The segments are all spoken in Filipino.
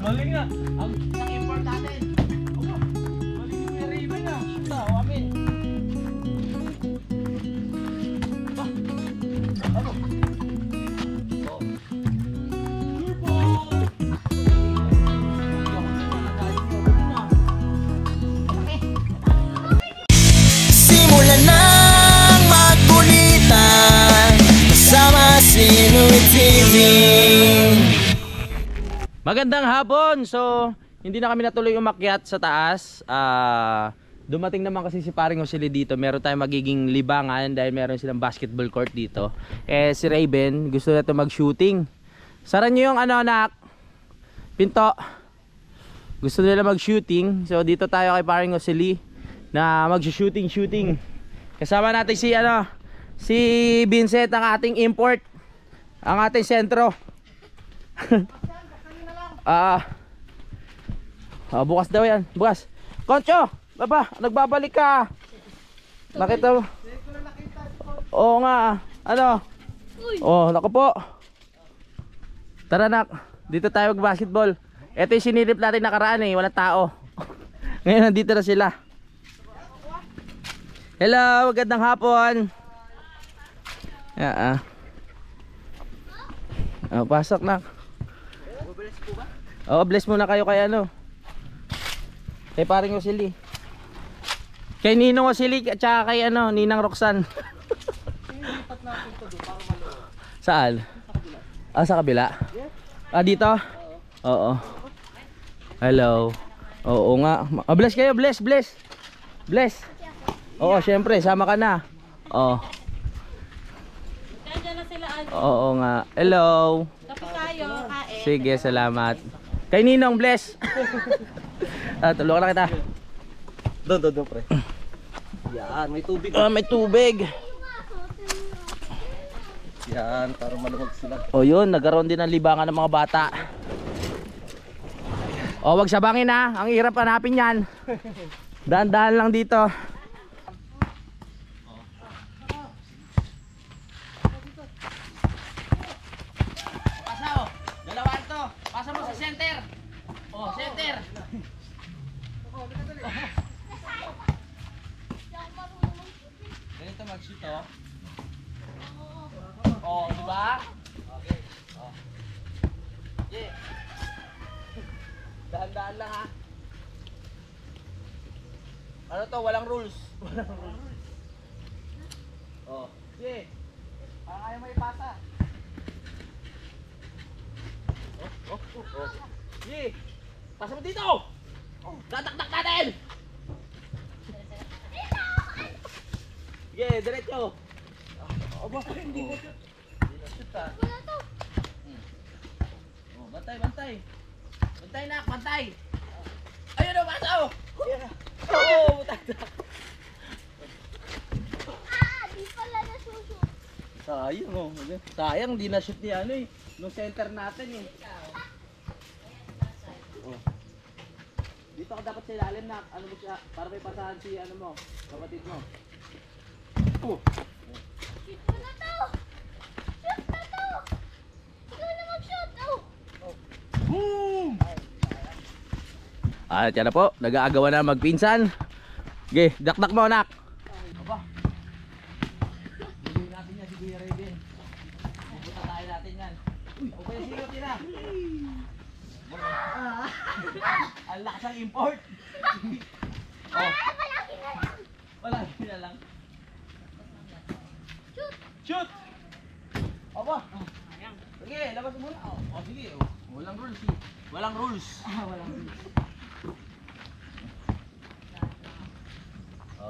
Galing nga. Ang isang import natin. Opo. Galing yung may Raven na. Shoot ah, amin. Ba? Ano? Oh. Turbo! Simulan nang magkulitan kasama si Louie TV. Magandang hapon. So, hindi na kami natuloy umakyat sa taas. Dumating naman kasi si Paring Josely dito. Meron tayong magiging libangan dahil meron silang basketball court dito. Eh si Raven gusto na ito mag-shooting. Sara nyo yung ano, anak, pinto. Gusto nila mag-shooting. So dito tayo kay Paring Josely na mag-shooting. Kasama natin si si Vincent, ang ating import, ang ating sentro. Bukas daw yan. Bukas. Koncho, baba, nagbabalik ka. Nakita mo? Oo nga. Ano? Oh, naku po. Tara nak, dito tayo mag-basketball. Ito yung sinilip natin nakaraan eh, walang tao. Ngayon nandito na sila. Hello, magandang hapon. Pasok nak. Oo, bless muna kayo kay kay Paring Josely. Kay Ninong Josely at saka kay Ninang Roxanne. Saan? Sa kabila? Dito? Oo. Hello. Oo nga. Bless kayo, bless. Oo, syempre, sama ka na. Oo. Oo nga. Hello. Kape tayo, kain. Sige, salamat. Kay Ninong, bless. Tulungan na kita. Doon, pre. Yan, may tubig. May tubig. Yan, para maluwag sila. O yun, nagkaroon din ng libangan ng mga bata. O, wag sabangin ha. Ang hirap hanapin yan. Dahan-dahan lang dito. Pasa mo sa center. Oh, center. Ganito mag-shoot oh. Oh, di ba? Okay. Oh. Yeah. Dahan-dahan lang ha. Ano to? Walang rules. Oh. Yeah. Parang ayaw mo ipasa. Oh. Ye! Pasa mo dito! Tataktak natin! Sige, diretso! Hindi na shoot. Hindi na shoot ha. Oh, bantay! Bantay nak, bantay! Ayun o, pasa o! Oo, tatak! Di pala nasushoot. Sayang o. Sayang, di na shoot ni nung center natin eh. Oh. Dito ka dapat sa ilalim na mo siya para may pasahan si mo, kapatid mo. Oh. Shoot na to! Ikaw na mag-shoot! Boom! At yan na po, nag-aagawan na magpinsan. Okay, dakdak mo anak. Aba. Bigyan natin yan si Kuya Raven. Bubuta tayo natin yan. Uy, okay na sigot yun ah. Ang lakas ang import. Oh. Malaki na lang. Shoot! Aba. Sige, labas mo muna. Oh, sige. Walang rules eh. Walang rules.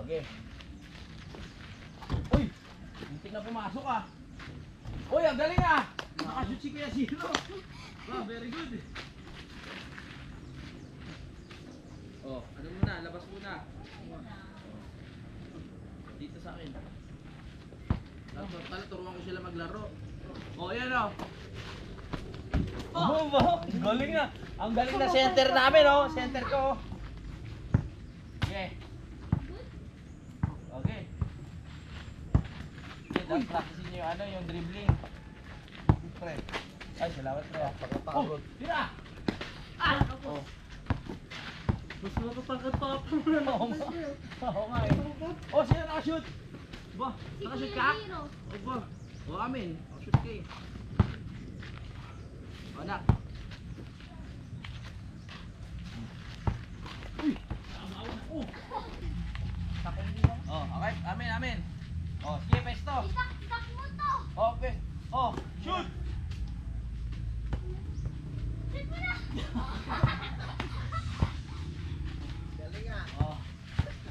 Okay. Uy! Hindi na pumasok ah. Uy, ang galing ah. Nakashoot si Kuya Zero. Wow, very good. Oh, ano muna, labas muna. Dito sa akin. Pala turuan ko sila maglaro. Oh, yan oh. Oh, galing na. Ang galing na center namin oh, center ko. Okay. Okay. Dapat practicein nyo yung dribbling. Pre. Ay, salamat pre. Oh, tira! Oh. Mas mapapagod pa ako mo na. Oo nga eh. Oh, sino nakashoot? Ba, nakashoot ka? O ba? O amin. Nakashoot ka eh. O nak. Uy! Oh! Oh, okay. Amin, amin. Oh, sige, pesto. Itak mo to. Oh, pesto. Oh, shoot! Shoot mo na. Oh.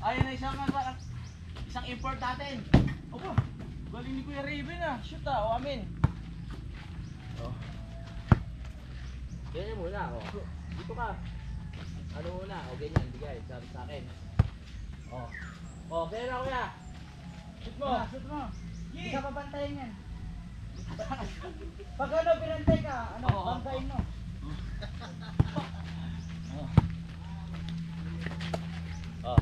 Ayun na isang import natin. Opo. Galing ni Kuya Raven ah. Shoot ah. O amin. Oh. Ganyan muna. Oh. Dito ka. Ano muna? O ganyan. Bigay. Sabi sa akin. Oh. Oh, ganyan na Kuya. Shoot mo. Shoot mo. Isa pa bantayan yan. Pag ano, pinantay ka, ano, Oo. bantayin mo. Oh.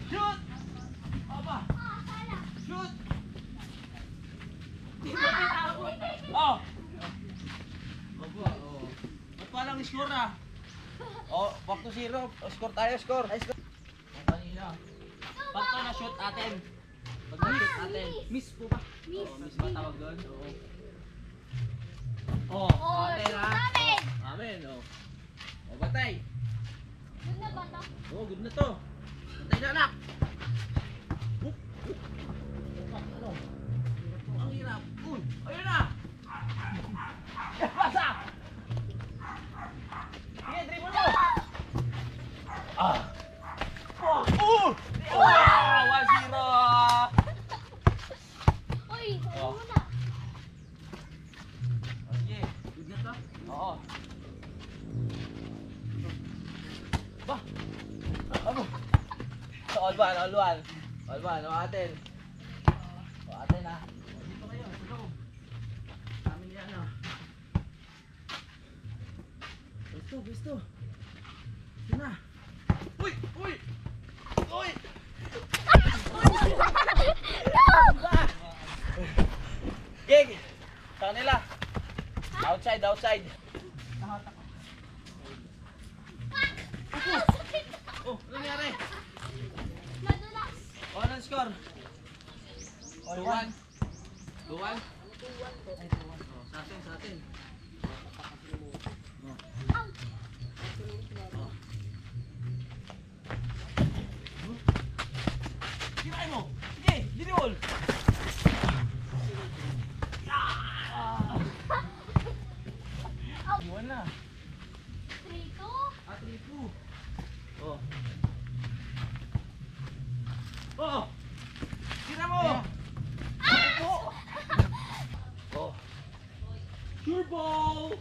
Shoot! Aba! Shoot! Oh! Aba, oh. Ba't parang score ah? Oh, back to 0. Score tayo, score. Ay, score. Ang kanina. Pag to na-shoot atin. Pag na-shoot atin. Miss po ba? Miss. Oh, miss ba tawag doon? Oo. Oh, Oh, atin shoot ha. namin. Oh, amin, oh. Oh, batay. Doon na ba to? Oh, good na to. Batay na anak. Ano? Ang hirap. Uy, ayun na. Pasa. Sige, dribble mo. Ah. Oh, wow, 1-0. Uy, Oh. ano mo na? Sige, good na to. Oo. Ba? Ano? All one, all one. All one, o atin. O atin ha. O, dito kayo, sa loob. Amin yan ha. Gusto, gusto. Ito na. Uy! Uy! Uy! Gig! Sa kanila. Outside, outside. Oh, ano nangyari? Madulas. O, anong score? 2-1. 2-1? Oh, sa atin, sa atin. Ang. Oh. Kirain mo! Sige, dinibol! Iwan na. 3-2. At 3-2. Oh. Oh! Tira mo! Oh! Oh. Sure ball!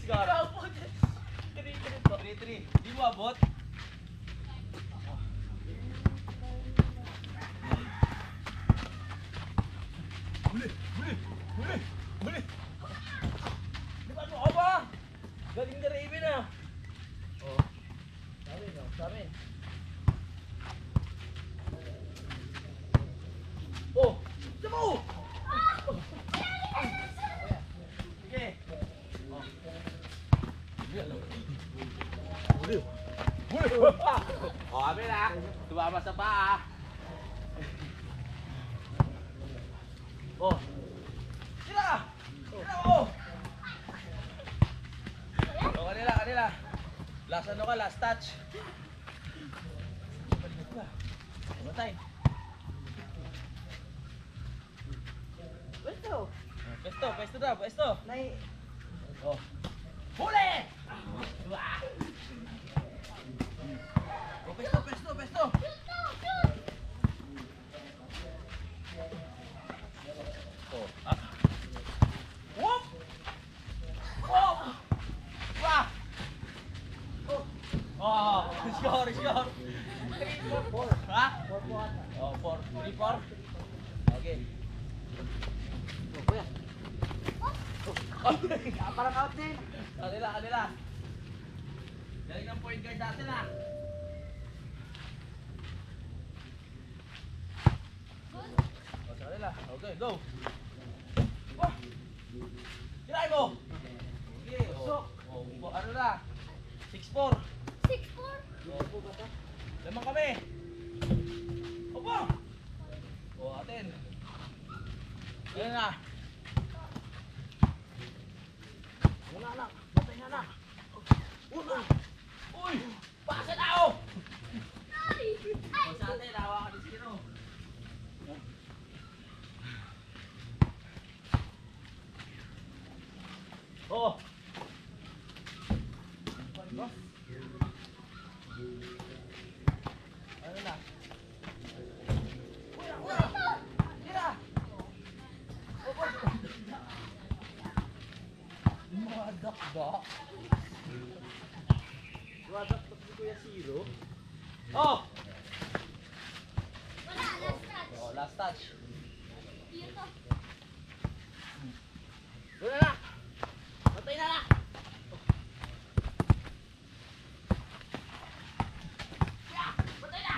Score. 3-3. Di mo abot? Huli! Huli! Huli! Huli! Di ba mo ba? Galing na Raven ah! Oh. Sabi no, sabi. Oh! Sama mo! Sige. Oh. Huli! Huli! Oh, kami na. Tumama sa paa. Oh. Tira! Tira mo! Oh, kanila, kanila. Last ano ka, last touch. Balikat ka. Matay. Pwesto. Pesto, pesto daw, pesto. Nay, Oh. Huli! Wah! Oh, pesto, pesto, pesto. Oh. Ah. Whoop! Whoop! Wah! Oh, score, score. 3-4. Ha? 4-4. Oh, 4. 3-4. Okay. Oh, kuya. parang out din. Kanila, kanila. Galing ng point guard natin ah. O, sa kanila. Okay, go. Oh. Tirahin mo. Sige, ano na? 6-4. 6'4"? Lamang kami. Opo. Atin. Ayan na. Una anak. Patay na anak. Una. Uy. Pasa na ako. Ay! O sa atin, hawakan ni Sino. Oo. Ano na? Tira! Dumadak ba? Dumadak ba si Kuya Zero? Oh! Wala, last touch. Oh, last touch. Yun to. Doon na na! Patay na na! Yeah! Patay na!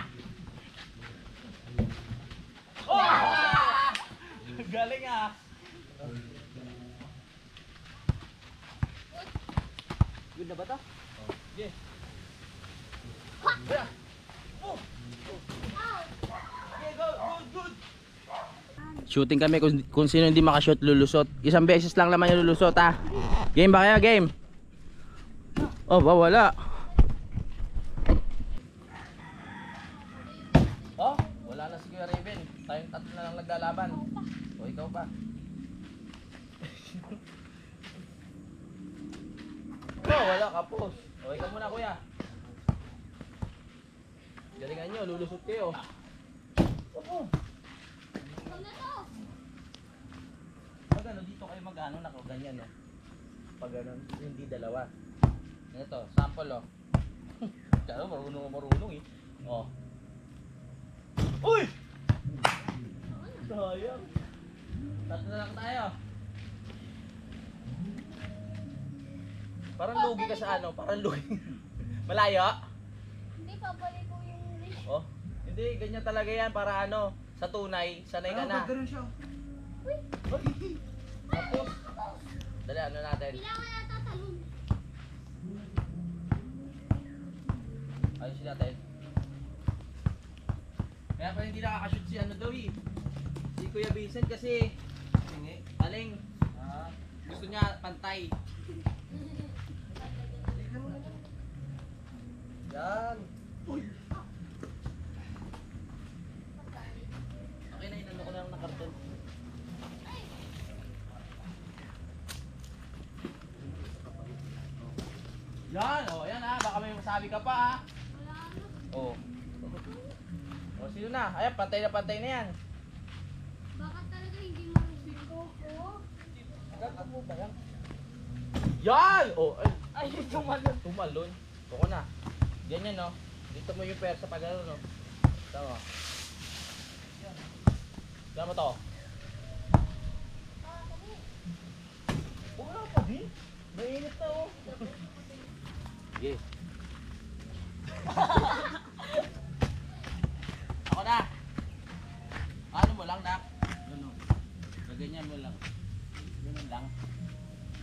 Oh! Galing ah! Good na ba ito? Okay. Yeah. Oh! Okay, go! Good! Shooting kami kung sino hindi makashoot lulusot. Isang beses lang naman yung lulusot ha. Game ba kayo? Game? Oh, wala. Oh, wala na si Kuya Raven. Tayong tatlo na lang naglalaban. O, ikaw pa. Oh, wala ka po. O, ikaw muna kuya. Galingan nyo, lulusot kayo. Oh. Huwag na to. Pag ano, dito kayo mag-ano na ganyan no. Pag ano, hindi dalawa. Ito, sample oh. Kaya marunong eh. Oh. Uy! Sayang. Tatlo na lang tayo. Parang lugi ka sa ano, parang lugi. Malayo? Hindi, pabalik ko yung leash. Oh. Hindi, ganyan talaga yan para ano, sa tunay, sanay ka na. Ganun siya. Tapos, dali ano natin. Kailangan yata talon. Ayusin natin. Kaya pa hindi nakakashoot si ano daw eh. Si Kuya Vincent kasi aling gusto niya pantay. Yan. Okay na inano ko na lang ng karton. Yan, oh, yan ah, baka may masabi ka pa ah. Wala na. Oh. Oh, sino na? Ayan, pantay na yan. Baka talaga hindi marunong ko. Gagawin mo ba yan? Yan! Oh, ay, tumalon. Tuko na. Ganyan no. Dito mo yung persa pag ano no. Tama. Tama to. Wala pa din. Mainit na oh. Sige. Ako na. Ano mo lang na? Ano? Gaganyan mo lang. Ganun lang.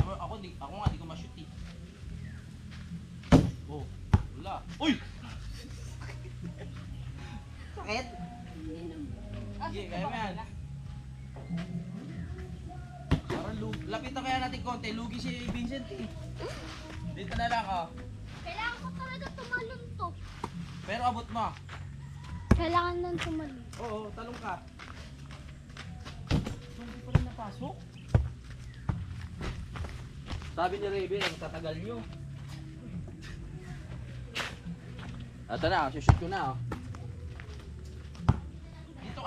Ako nga di ko ma-shoot eh. Oh, wala. Uy! Sakit? Sige, kaya mo yan. Parang lapitan kaya natin konti. Lugi si Vincent eh. Dito na lang oh. Kailangan ko talaga tumalon to. Pero abot mo. Kailangan nang tumalon. Oo, talong ka. Hindi pa rin napasok. Sabi ni Raven, ang tatagal nyo. Ito na, shoot ko na oh.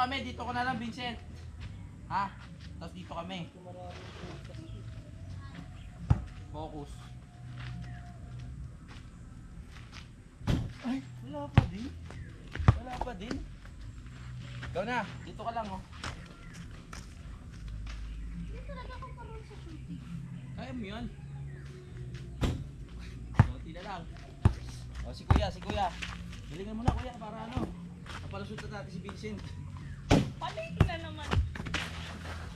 Dito ko na lang Vincent. Ha? Tapos dito kami. Focus. Ay, wala pa din. Wala pa din. Ikaw na, dito ka lang oh. Hindi talaga ako parang sa shooting. Kaya mo yun. Konti na lang. O si kuya. Bilingan mo na kuya para ano. Napalusot na natin si Vincent. Palit na naman.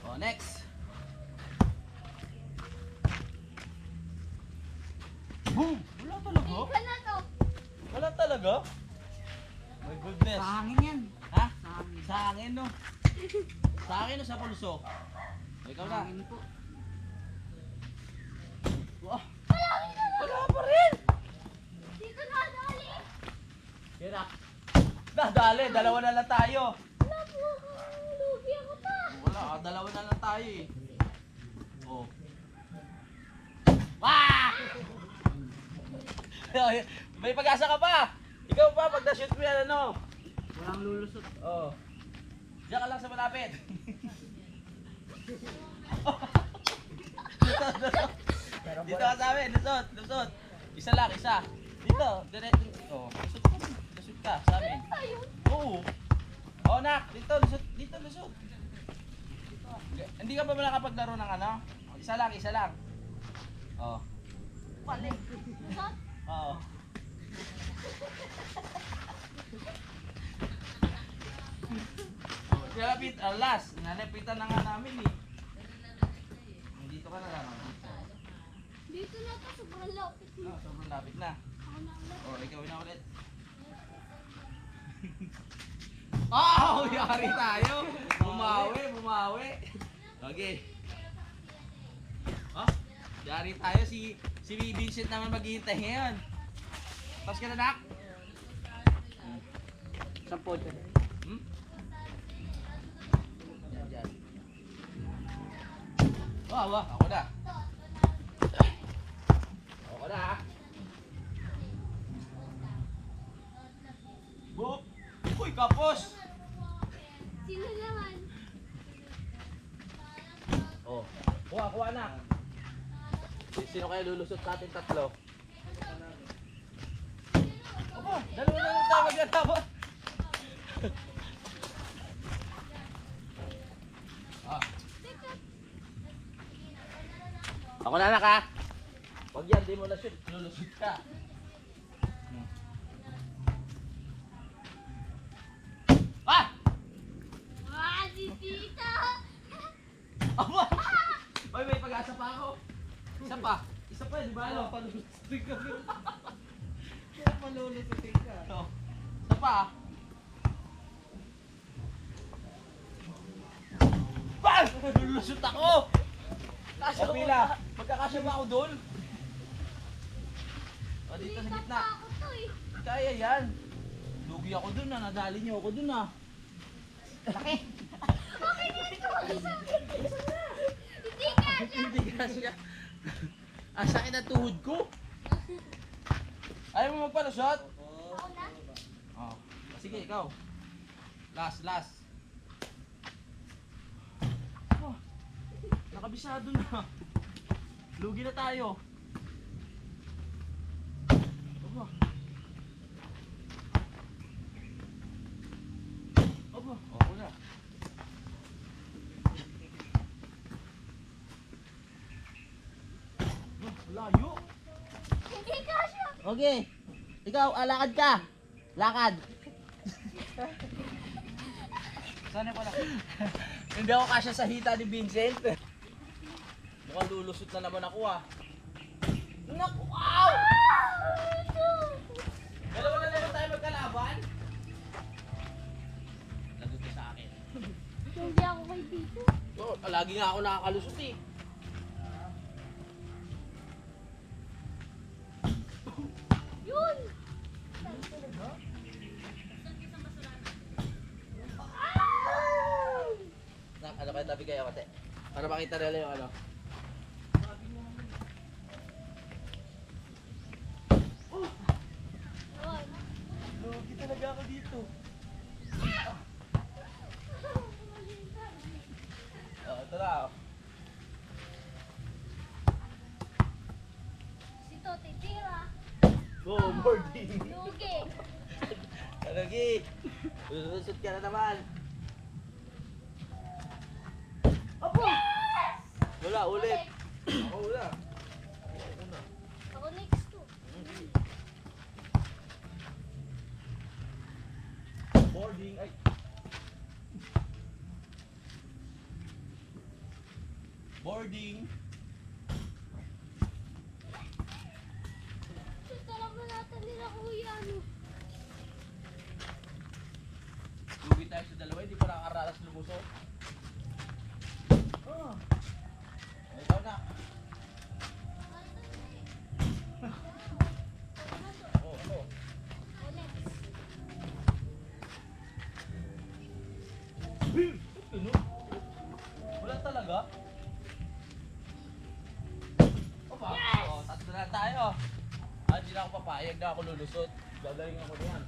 O next. Wala talaga? Ika na to. Wala talaga? My goodness. Sa hangin yan. Ha? Sa hangin. Sa hangin, no? Sa hangin o sa pulso? Ikaw na. Hangin po. Wah, wala pa rin. Dito na, dali. Kira. Dali, dalawa na lang tayo. Wala po. Lugi ako ta. Wala, dalawa na lang tayo eh. Oh. Wah! May pag-asa ka pa. Ikaw pa, pag na-shoot mo yan, ano? Walang lulusot. Oo. Diyan ka lang sa malapit. Dito ka sa amin, lusot, lusot. Isa lang, isa. Dito, diretso. Oh, lusot ka. Lusot ka sa amin. Tayo. Oo. Oh, nak, dito, lusot, dito, lusot. Hindi ka ba nakapaglaro ng ano? Isa lang, isa lang. Oh. Balik. Saan? Oo. Nalapit, last. Nalapitan na nga namin eh. Dito ka na lang. Dito na to. Sobrang lapit na. Oh, sobrang lapit na. Ako na ulit. Oh, ikaw na ulit. Oh, yari tayo. Bumawi, bumawi. Okay. Oh, yari tayo. Si Vincent naman maghihintay ngayon. Tapos ka na, Nak? Sampod. Hmm? Yan, yan. Wah, ako na. Ako na. Boop! Uy, kapos! Sino naman? Oh, kuha na. Sino kaya lulusot sa ating tatlo? Opo, dalawa na lang tayo magkatawa. Ah. Ako na, anak, ha? Pag yan, di mo na shoot, lulusot ka. Ah! Ah, si Tita. Aba! Oy, may pag-asa pa ako. Isa pa. Isa pa, di ba? Ano? Palulusutin ka. Kaya palulusutin ka. Oh. Isa pa. Bang! Lulusot ako! Kasya ko pila. Magkakasya ba ako doon? O, dito sa gitna. Ako to eh. Kaya yan. Lugi ako doon na. Nadali niyo ako doon ah. Okay dito. Hindi ka siya. Hindi kasya. Ang sakit ang tuhod ko. Ayaw mo magpalusot? Ako na. Oh. Sige, ikaw. Last. Oh, nakabisado na. Lugi na tayo. Opo. Opo. Ako na. Oh, layo. Hindi ka siya. Okay. Ikaw, lakad ka. Lakad. Sana pala. Hindi ako kasya sa hita ni Vincent. Mukhang lulusot na naman ako ah. Naku, ow! Dalawa na naman tayo magkalaban. Lagot ka sa akin. Hindi ako kay Tito. Oh, lagi nga ako nakakalusot eh. Yun. Nak, ano kayo tabi kayo kate? Para makita nila yung ano. Yun. Lugi talaga ako dito. Oh, ito na. Si to titira. Go, boarding. Lugi. Lagi. Lulusot ka na naman. Apo! Wala, ulit. Ako wala. Ako next to. Boarding. Ay. Boarding. kuya, ano? Lugi tayo sa dalawa, hindi pa nakakaranas lumusot. Oh. Ikaw na. Oh, ano? Ano? Wala talaga? Opa, oh, tatlo na tayo. Ah, hindi na ako papayag na ako lulusot. Gagaling ako niyan.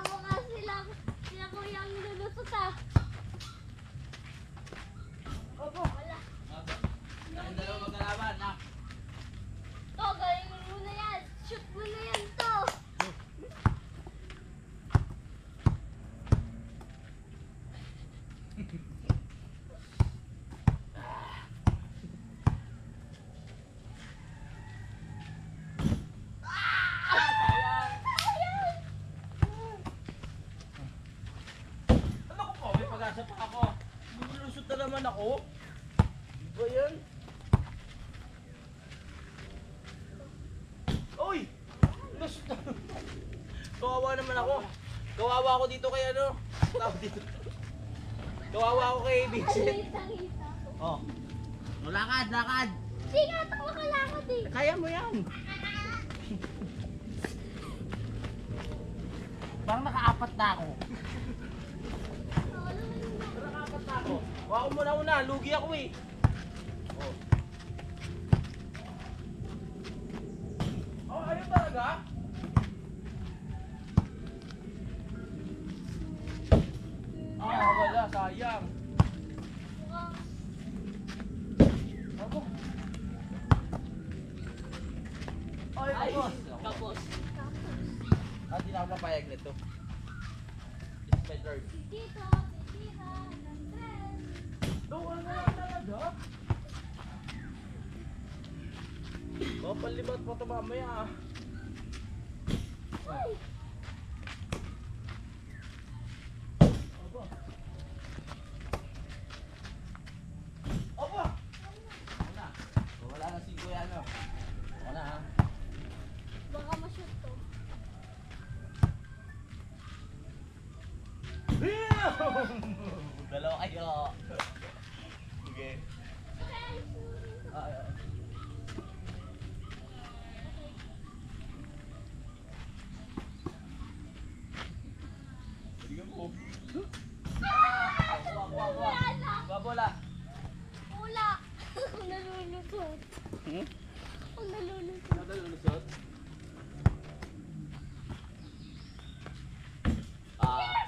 Mukha sila kuya ang nilulusot ah. Opo. Wala. Tayong dalawa magkalaban, ha? To, galing mo na yan. Shoot mo na yan, to. Ano ko po? May pag-asa pa ako. Lulusot na naman ako. Di ba yan? Uy! Lusot na. Kawawa naman ako. Kawawa ako dito kay ano. Tawag dito. Kawawa ako kay Vincent. Hita-hita. Oh. Oh, lakad, lakad. Di nga ito makalakad eh. Kaya mo yan. Parang nakaapat na ako. Parang nakaapat na ako. Huwag ko muna una, lugi ako eh. Oh. Oh, ayun talaga? Ah, wala, sayang. Ako. Ay, Tapos. Ah, di na ako mapayag nito. It's my turn. Dito, titira, Andres. Doon na lang talaga. Oh, palibat pa ito mamaya ah. Ay! Opo. Opo! Wala. Wala na 5 yan oh. Wala ha. Baka ma-shoot to. Dalawa kayo. Sige. Ah. Sige mo. Kuha bola. Wala! Ako nalulusot. Hmm? Ako nalulusot. Nadalulusot? Ah.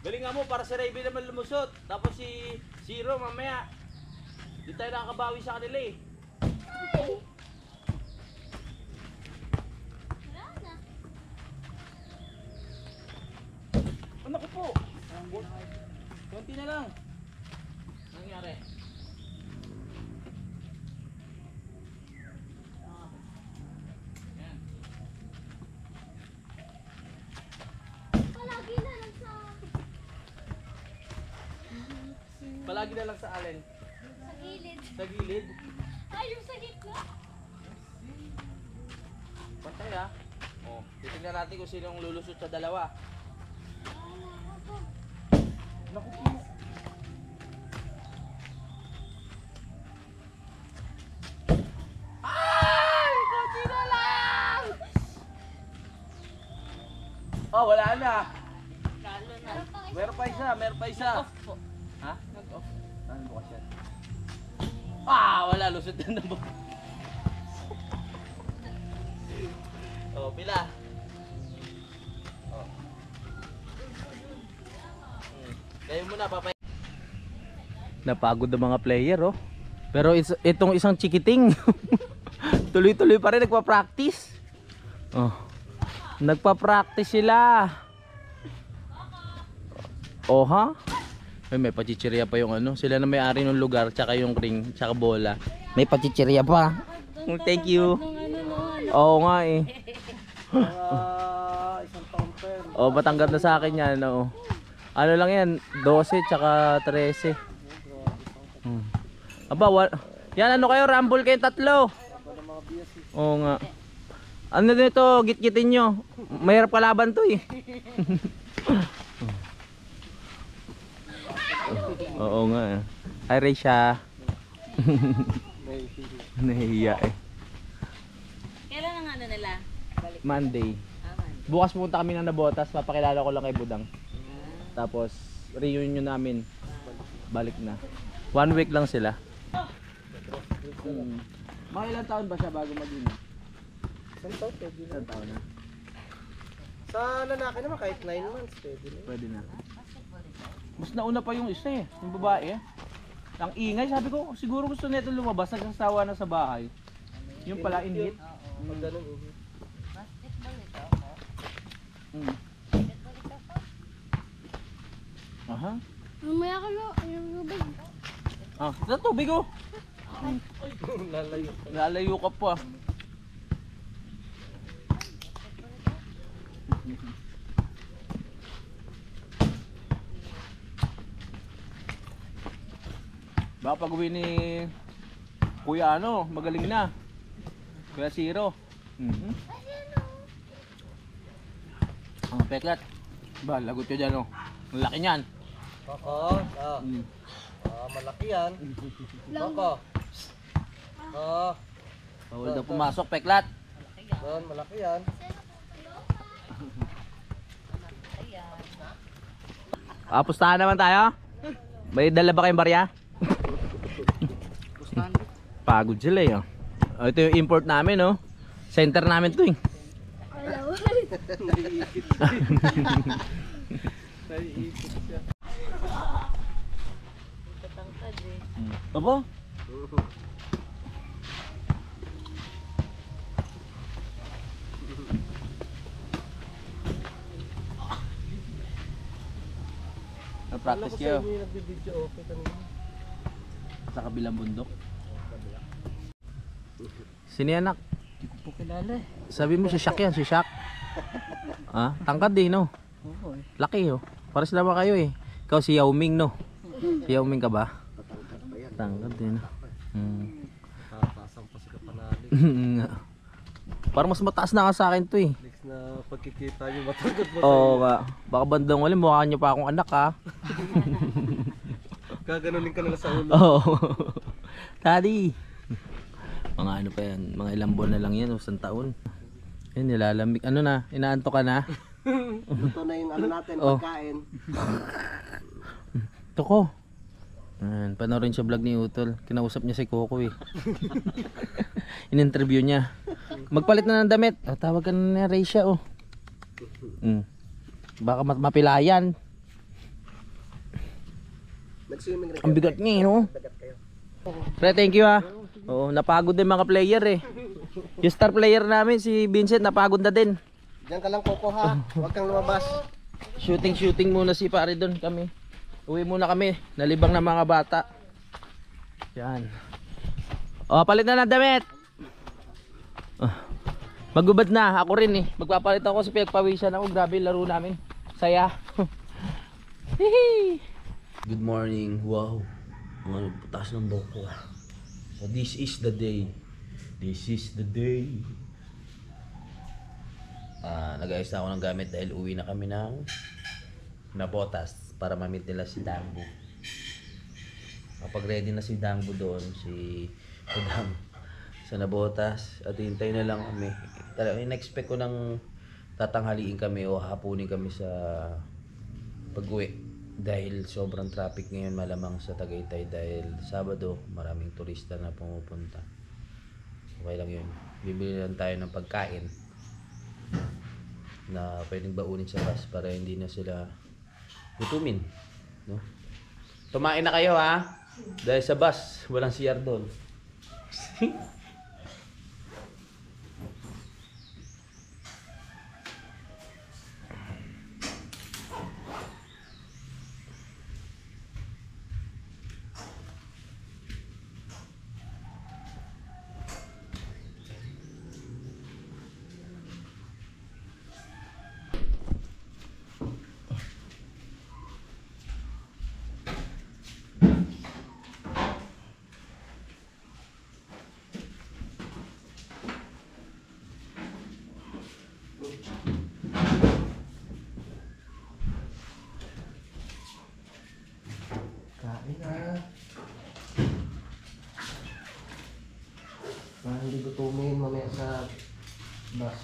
Galing nga mo para si Raven naman lumusot. Tapos si Zero mamaya. Di tayo nakakabawi sa kanila eh. Ay! Wala na. Ano ko po? Konti na lang. Nangyari. Yan. Palagi na lang sa... Palagi na lang sa alin. sa gilid. Sa gilid. Ay, yung sa gitna. Pantay ah. Oh, titignan natin kung sino ang lulusot sa dalawa. Wala ako. Naku po. Ay! Konti na lang! Oh, wala na. Lalo na. Meron pa isa, meron pa isa. Off po. Ha? Nag-off. Ano bukas yan? Ah, wala. Lusot na naman. Oh, pila. Oh. Kayo muna, papay. Napagod ang mga player, oh. Pero itong isang chikiting, tuloy-tuloy pa rin nagpa-practice. Oh. Nagpa-practice sila. Oh, ha? Ay, may pachichirya pa yung ano. Sila na may-ari ng lugar, tsaka yung ring, tsaka bola. May pachichirya pa. Thank you. Oo nga eh. Isang taon pa yun. Oh, matanggap na sa akin yan. Oo. Ano lang yan, 12 tsaka 13. Aba, yan ano kayo, rumble kayong tatlo. Oo nga. Ano nito, git-gitin nyo. Mahirap kalaban to eh. Oo nga eh. Hi Raisha. Nahihiya eh. Kailan ang ano nila? Balik. Monday. Aman. Bukas pupunta kami ng Nabotas, papakilala ko lang kay Budang. Tapos reunion namin. Balik na. 1 week lang sila. Mga ilang taon ba siya bago mag-inom? Isang taon na. Sa lalaki naman kahit 9 months pwede na. Pwede na. Mas nauna pa yung isa eh, yung babae. Ang ingay, sabi ko, siguro gusto nito lumabas, nagsasawa na sa bahay. Yung pala inhit. Pag ganun Aha. Mamaya ka no, yung lubig. Ah, sa tubig oh. lalayo. Lalayo ka pa. Baka pag uwi ni Kuya ano, magaling na. Kuya Zero. Ang peklat. Ba, lagot ka dyan oh. Ang laki niyan. Oo. Malaki yan. Koko. Oo. Bawal daw pumasok, peklat. Doon, malaki yan. Pustahan naman tayo. May dala ba kayong barya? Pagod sila eh. Oh. Oh, ito yung import namin oh. Center namin to eh. Alaw. Tatangkad eh. Opo? Practice kayo Yung nagbibideo okay kanina. sa kabilang bundok. Sino yan, anak? Hindi ko po kilala eh. Sabi mo si Shaq yan, si Shaq. Ah, tangkad din no. Oo eh. Laki oh. Para sila ba kayo eh. Ikaw si Yao Ming no. Si Yao Ming ka ba? Tangkad din. Nakakasang pa sila panali. Parang mas mataas na ka sa akin to eh. Next na pagkikita nyo matagod mo Oo ka. Baka bandang wali mukha niyo pa akong anak ha. Gaganunin ka nila sa ulo. Oo. Daddy. Mga ano pa yan, mga ilang buwan na lang yan, isang taon. Yan, nilalamig. Ano na, inaanto ka na? Ito na yung ano natin, Oh. pagkain. Ito ko. Ayan, panoorin siya vlog ni Utol. Kinausap niya si Coco eh. In-interview niya. Magpalit na ng damit. Oh, tawag ka na ni Raisha oh. Baka mapilayan. Nag-swimming rin Ang bigat niya eh, no? Pre, thank you ha. Oo, napagod din mga player eh. Yung star player namin, si Vincent, napagod na din. Diyan ka lang Coco ha, huwag kang lumabas. Shooting muna si pare doon kami. Uwi muna kami, nalibang ng mga bata. Yan. O, palit na ng damit. Magubad na, ako rin eh. Magpapalit ako sa pinagpawisan ako. Grabe yung laro namin. Saya. Good morning. Wow. Ang taas ng buhok ko. So this is the day. This is the day. Nag-ayos na ako ng gamit dahil uwi na kami ng Nabotas para ma-meet nila si Dangbo. Kapag ready na si Dangbo doon, si Budang sa Nabotas at hintay na lang kami. Talagang in-expect ko nang tatanghaliin kami o hapunin kami sa pag-uwi dahil sobrang traffic ngayon malamang sa Tagaytay dahil Sabado maraming turista na pumupunta. Okay lang yun. Bibili lang tayo ng pagkain na pwedeng baunin sa bus para hindi na sila gutumin, no? Tumain na kayo ha dahil sa bus walang CR doon. Kain na. Para hindi gutumin mamaya sa bus.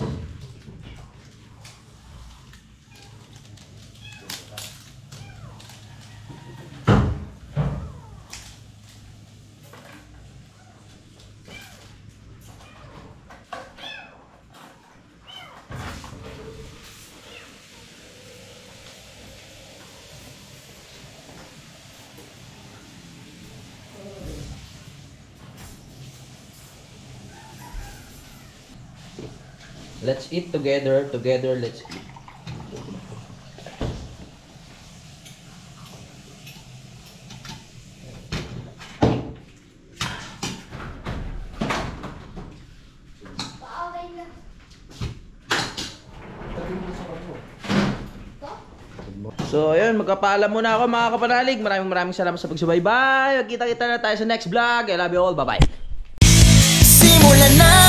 Let's eat together, let's eat. Paaway na. So ayun, magpapaalam muna ako mga kapanalig. Maraming salamat sa pagsubaybay. Magkita-kita na tayo sa next vlog. I love you all. Bye-bye. Simulan na